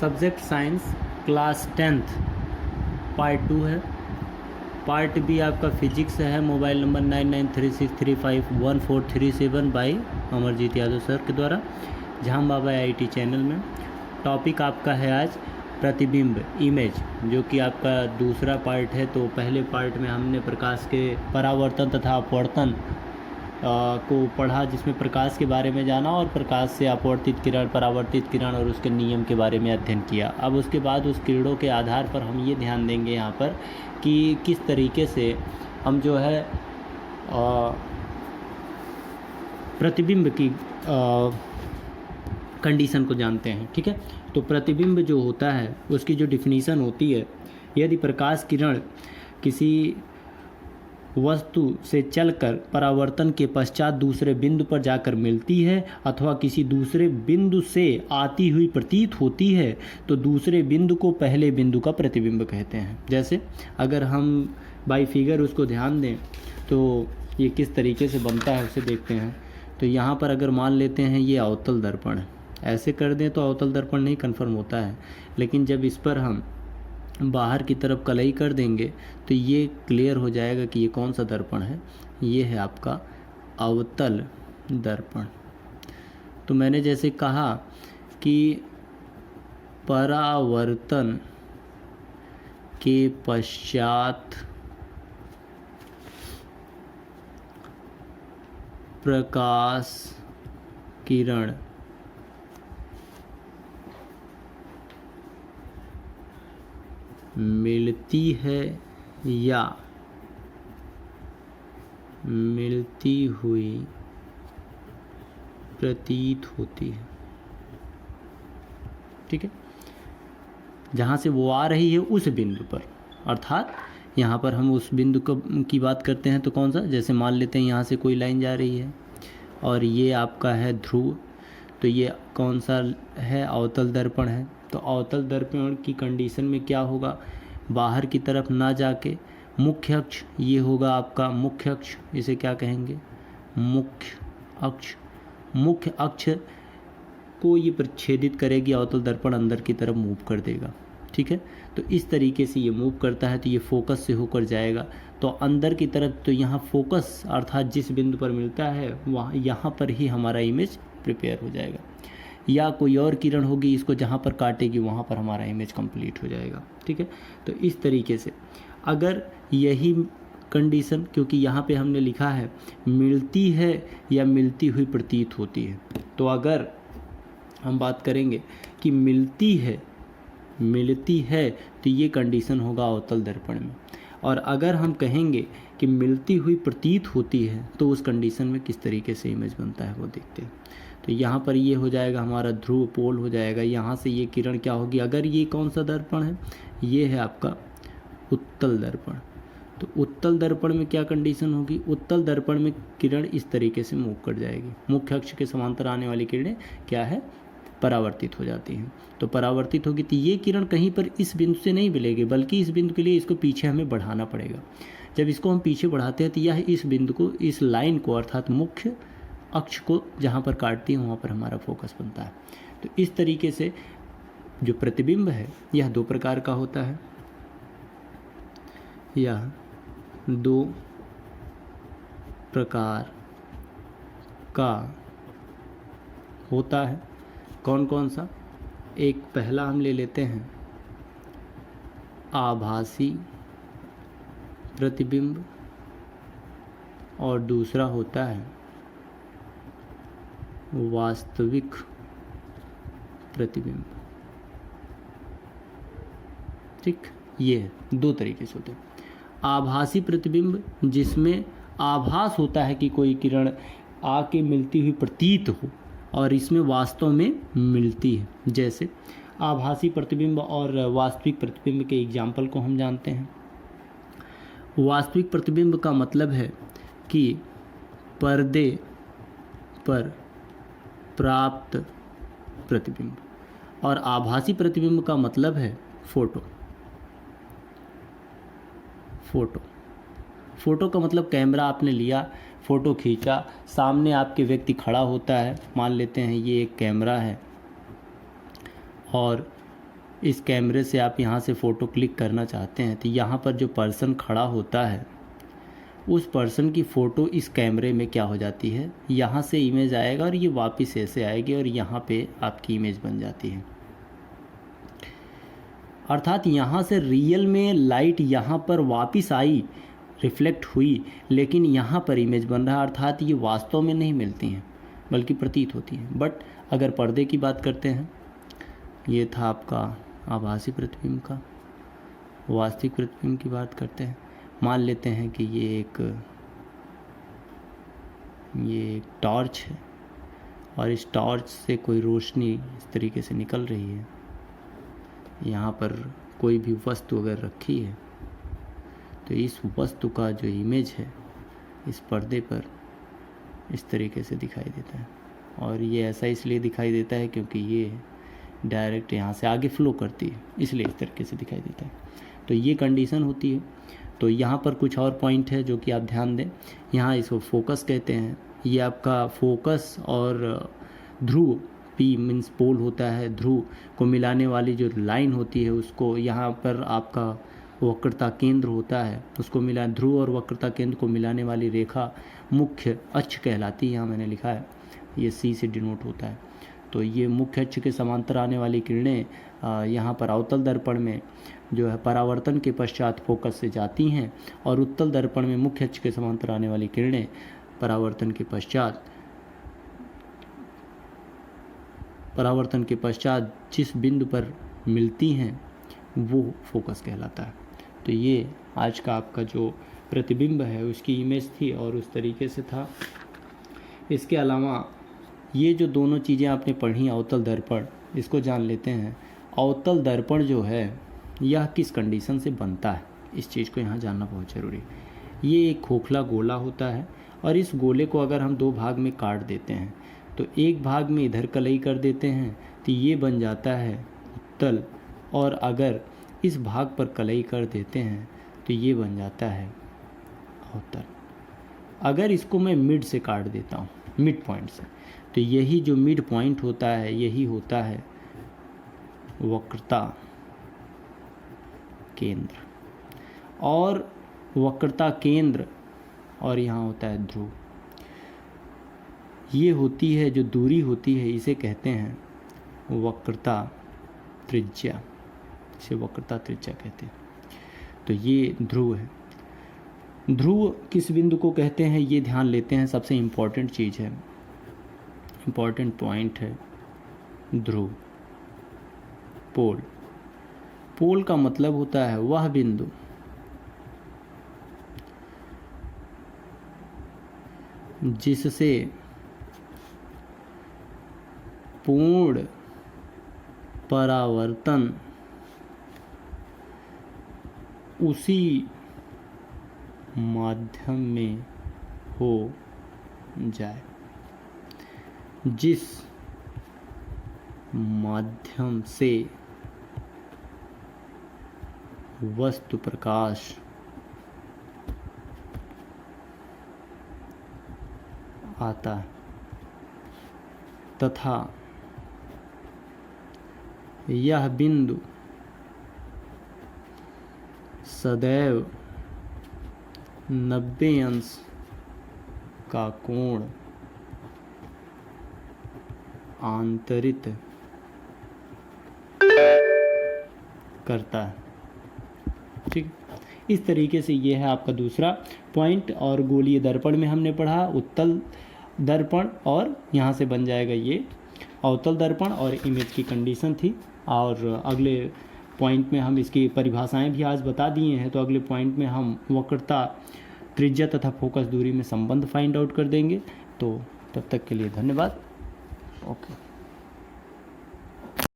Subject science class 10th part 2 है। Part B आपका physics है। Mobile number 9936351437 by Amarjeet Yadav sir के द्वारा, जहां बाबा IIT चैनल में। टॉपिक आपका है आज प्रतिबिंब, इमेज, जो कि आपका दूसरा पार्ट है। तो पहले पार्ट में हमने प्रकाश के परावर्तन तथा अपवर्तन को पढ़ा, जिसमें प्रकाश के बारे में जाना और प्रकाश से अपवर्तित किरण, परावर्तित किरण और उसके नियम के बारे में अध्ययन किया। अब उसके बाद उस किरणों के आधार पर हम ये ध्यान देंगे यहाँ पर कि किस तरीके से हम जो है प्रतिबिंब की कंडीशन को जानते हैं। ठीक है, तो प्रतिबिंब जो होता है उसकी जो डिफिनीशन होती है, यदि प्रकाश किरण किसी वस्तु से चलकर परावर्तन के पश्चात दूसरे बिंदु पर जाकर मिलती है अथवा किसी दूसरे बिंदु से आती हुई प्रतीत होती है, तो दूसरे बिंदु को पहले बिंदु का प्रतिबिंब कहते हैं। जैसे अगर हम बाई फिगर उसको ध्यान दें तो ये किस तरीके से बनता है उसे देखते हैं। तो यहाँ पर अगर मान लेते हैं ये अवतल दर्पण है, ऐसे कर दें तो अवतल दर्पण नहीं कन्फर्म होता है, लेकिन जब इस पर हम बाहर की तरफ कलई कर देंगे तो ये क्लियर हो जाएगा कि ये कौन सा दर्पण है। ये है आपका अवतल दर्पण। तो मैंने जैसे कहा कि परावर्तन के पश्चात प्रकाश किरण मिलती है या मिलती हुई प्रतीत होती है। ठीक है, जहाँ से वो आ रही है उस बिंदु पर, अर्थात यहाँ पर हम उस बिंदु की बात करते हैं। तो कौन सा, जैसे मान लेते हैं यहाँ से कोई लाइन जा रही है और ये आपका है ध्रुव, तो ये कौन सा है, अवतल दर्पण है। तो अवतल दर्पण की कंडीशन में क्या होगा, बाहर की तरफ ना जाके मुख्य अक्ष, ये होगा आपका मुख्य अक्ष, इसे क्या कहेंगे, मुख्य अक्ष। मुख्य अक्ष को ये प्रच्छेदित करेगी, अवतल दर्पण अंदर की तरफ मूव कर देगा। ठीक है, तो इस तरीके से ये मूव करता है, तो ये फोकस से होकर जाएगा तो अंदर की तरफ। तो यहाँ फोकस अर्थात जिस बिंदु पर मिलता है वहाँ, यहाँ पर ही हमारा इमेज प्रिपेयर हो जाएगा, या कोई और किरण होगी इसको जहाँ पर काटेगी वहाँ पर हमारा इमेज कंप्लीट हो जाएगा। ठीक है, तो इस तरीके से अगर यही कंडीशन, क्योंकि यहाँ पे हमने लिखा है मिलती है या मिलती हुई प्रतीत होती है, तो अगर हम बात करेंगे कि मिलती है तो ये कंडीशन होगा अवतल दर्पण में। और अगर हम कहेंगे कि मिलती हुई प्रतीत होती है तो उस कंडीशन में किस तरीके से इमेज बनता है वो देखते हैं। तो यहाँ पर ये हो जाएगा हमारा ध्रुव पोल हो जाएगा। यहाँ से ये किरण क्या होगी, अगर ये कौन सा दर्पण है, ये है आपका उत्तल दर्पण। तो उत्तल दर्पण में क्या कंडीशन होगी, उत्तल दर्पण में किरण इस तरीके से मूव कर जाएगी, मुख्य अक्ष के समांतर आने वाली किरणें क्या है, परावर्तित हो जाती हैं। तो परावर्तित होगी तो ये किरण कहीं पर इस बिंदु से नहीं मिलेगी, बल्कि इस बिंदु के लिए इसको पीछे हमें बढ़ाना पड़ेगा। जब इसको हम पीछे बढ़ाते हैं तो यह इस बिंदु को, इस लाइन को अर्थात मुख्य अक्ष को जहाँ पर काटती है वहाँ पर हमारा फोकस बनता है। तो इस तरीके से जो प्रतिबिंब है यह दो प्रकार का होता है, यह दो प्रकार का होता है। कौन कौन सा, एक पहला हम ले लेते हैं आभासी प्रतिबिंब और दूसरा होता है वास्तविक प्रतिबिंब। ठीक, ये दो तरीके से होते हैं। आभासी प्रतिबिंब जिसमें आभास होता है कि कोई किरण आके मिलती हुई प्रतीत हो और इसमें वास्तव में मिलती है। जैसे आभासी प्रतिबिंब और वास्तविक प्रतिबिंब के एग्जाम्पल को हम जानते हैं। वास्तविक प्रतिबिंब का मतलब है कि पर्दे पर प्राप्त प्रतिबिंब, और आभासी प्रतिबिंब का मतलब है फोटो। फोटो का मतलब कैमरा आपने लिया, फ़ोटो खींचा, सामने आपके व्यक्ति खड़ा होता है, मान लेते हैं ये एक कैमरा है और इस कैमरे से आप यहाँ से फ़ोटो क्लिक करना चाहते हैं तो यहाँ पर जो पर्सन खड़ा होता है उस पर्सन की फ़ोटो इस कैमरे में क्या हो जाती है, यहाँ से इमेज आएगा और ये वापस ऐसे आएगी और यहाँ पे आपकी इमेज बन जाती है। अर्थात यहाँ से रियल में लाइट यहाँ पर वापस आई, रिफ्लेक्ट हुई, लेकिन यहाँ पर इमेज बन रहा है। अर्थात ये वास्तव में नहीं मिलती हैं बल्कि प्रतीत होती हैं। बट अगर पर्दे की बात करते हैं, ये था आपका आभासी प्रतिबिंब का। वास्तविक प्रतिबिंब की बात करते हैं, मान लेते हैं कि ये एक टॉर्च है और इस टॉर्च से कोई रोशनी इस तरीके से निकल रही है। यहाँ पर कोई भी वस्तु अगर रखी है तो इस वस्तु का जो इमेज है इस पर्दे पर इस तरीके से दिखाई देता है। और ये ऐसा इसलिए दिखाई देता है क्योंकि ये डायरेक्ट यहाँ से आगे फ्लो करती है, इसलिए इस तरीके से दिखाई देता है। तो ये कंडीशन होती है। तो यहाँ पर कुछ और पॉइंट है जो कि आप ध्यान दें। यहाँ इसको फोकस कहते हैं। ये आपका फोकस और ध्रुव, पी मीन्स पोल होता है, ध्रुव को मिलाने वाली जो लाइन होती है उसको, यहाँ पर आपका वक्रता केंद्र होता है, उसको मिला, ध्रुव और वक्रता केंद्र को मिलाने वाली रेखा मुख्य अक्ष कहलाती है। यहाँ मैंने लिखा है, ये सी से डिनोट होता है। तो ये मुख्य अक्ष के समांतर आने वाली किरणें यहाँ पर अवतल दर्पण में जो है परावर्तन के पश्चात फोकस से जाती हैं और उत्तल दर्पण में मुख्य अक्ष के समांतर आने वाली किरणें परावर्तन के पश्चात जिस बिंदु पर मिलती हैं वो फोकस कहलाता है। तो ये आज का आपका जो प्रतिबिंब है उसकी इमेज थी और उस तरीके से था। इसके अलावा ये जो दोनों चीज़ें आपने पढ़ी, अवतल दर्पण, इसको जान लेते हैं। अवतल दर्पण जो है यह किस कंडीशन से बनता है, इस चीज़ को यहाँ जानना बहुत ज़रूरी है। ये एक खोखला गोला होता है और इस गोले को अगर हम दो भाग में काट देते हैं तो एक भाग में इधर कलई कर देते हैं तो ये बन जाता है उत्तल, और अगर इस भाग पर कलई कर देते हैं तो ये बन जाता है अवतल। अगर इसको मैं मिड से काट देता हूँ, मिड पॉइंट से, तो यही जो मिड पॉइंट होता है यही होता है वक्रता केंद्र, और वक्रता केंद्र और यहाँ होता है ध्रुव। ये होती है जो दूरी होती है, इसे कहते हैं वक्रता त्रिज्या, इसे वक्रता त्रिज्या कहते हैं। तो ये ध्रुव है। ध्रुव किस बिंदु को कहते हैं ये ध्यान लेते हैं, सबसे इम्पॉर्टेंट चीज़ है, इम्पॉर्टेंट पॉइंट है ध्रुव। पोल, पोल का मतलब होता है वह बिंदु जिससे पूर्ण परावर्तन उसी माध्यम में हो जाए जिस माध्यम से वस्तु प्रकाश आता है तथा यह बिंदु सदैव 90 अंश का कोण आंतरित करता है। ठीक, इस तरीके से ये है आपका दूसरा पॉइंट। और गोलीय दर्पण में हमने पढ़ा उत्तल दर्पण, और यहाँ से बन जाएगा ये अवतल दर्पण, और इमेज की कंडीशन थी। और अगले पॉइंट में हम इसकी परिभाषाएं भी आज बता दिए हैं, तो अगले पॉइंट में हम वक्रता त्रिज्या तथा फोकस दूरी में संबंध फाइंड आउट कर देंगे। तो तब तक के लिए धन्यवाद। ओके।